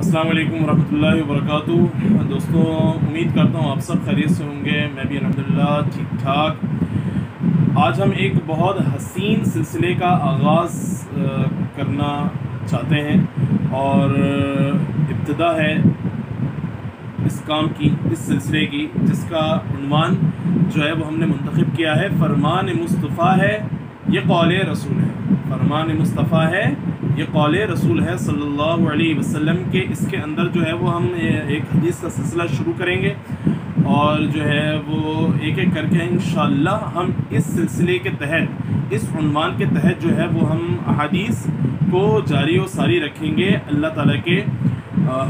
السلام علیکم ورحمۃ اللہ وبرکاتہ۔ دوستوں، امید کرتا ہوں آپ سب خیریت سے ہوں گے۔ میں بھی الحمدللہ ٹھیک ٹھاک۔ آج ہم ایک بہت حسین سلسلے کا آغاز کرنا چاہتے ہیں اور ابتدا ہے اس کام کی، اس سلسلے کی، جس کا عنوان جو ہے وہ ہم نے منتخب کیا ہے فرمان مصطفیٰ ہے یہ قول رسول ہے۔ فرمان مصطفیٰ ہے یہ قول رسول ہے صلی اللہ علیہ وسلم کے۔ اس کے اندر جو ہے وہ ہم ایک حدیث کا سلسلہ شروع کریں گے اور جو ہے وہ ایک ایک کر کے انشاءاللہ ہم اس سلسلے کے تحت، اس عنوان کے تحت جو ہے وہ ہم احادیث کو جاری و ساری رکھیں گے اللہ تعالیٰ کے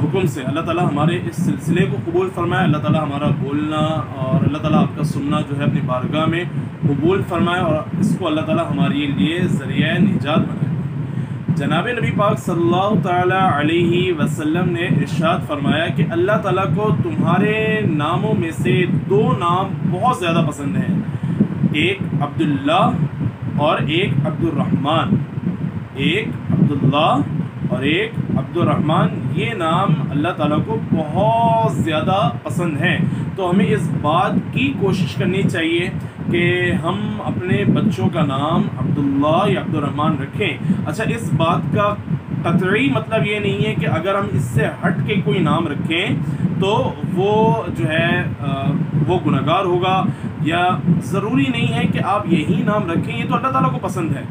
حکم سے۔ اللہ تعالیٰ ہمارے اس سلسلے کو قبول فرمائے، اللہ تعالیٰ ہمارا بولنا اور اللہ تعالیٰ آپ کا سننا جو ہے اپنی بارگاہ میں قبول فرمائے اور اس کو اللہ تعالیٰ ہمارے لیے ذریعہ نجات بنائے۔ جناب نبی پاک صلی اللہ تعالیٰ علیہ وسلم نے ارشاد فرمایا کہ اللہ تعالیٰ کو تمہارے ناموں میں سے دو نام بہت زیادہ پسند ہیں، ایک عبداللہ اور ایک عبد الرحمن۔ ایک عبداللہ اور ایک عبد الرحمن، یہ نام اللہ تعالیٰ کو بہت زیادہ پسند ہیں۔ تو ہمیں اس بات کی کوشش کرنی چاہیے کہ ہم اپنے بچوں کا نام عبداللہ یا عبد الرحمن رکھیں۔ اچھا، اس بات کا قطعی مطلب یہ نہیں ہے کہ اگر ہم اس سے ہٹ کے کوئی نام رکھیں تو وہ جو ہے وہ گنہگار ہوگا، یا ضروری نہیں ہے کہ آپ یہی نام رکھیں، یہ تو اللہ تعالیٰ کو پسند ہے۔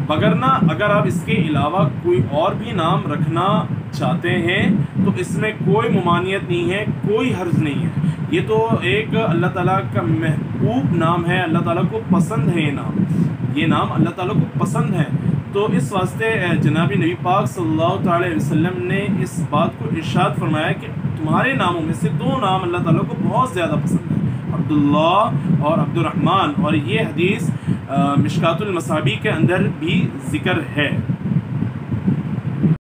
وگرنہ اگر آپ اس کے علاوہ کوئی اور بھی نام رکھنا چاہتے ہیں تو اس میں کوئی ممانعت نہیں ہے، کوئی حرج نہیں ہے۔ یہ تو ایک اللہ تعالیٰ کا محبوب نام ہے، اللہ تعالیٰ کو پسند ہے یہ نام اللہ تعالیٰ کو پسند ہے۔ تو اس واسطے جناب نبی پاک صلی اللہ تعالی علیہ وسلم نے اس بات کو ارشاد فرمایا کہ تمہارے ناموں میں سے دو نام اللہ تعالیٰ کو بہت زیادہ پسند ہیں، عبداللہ اور عبد الرحمن، اور یہ حدیث مشکات المصابیح کے اندر بھی ذکر ہے۔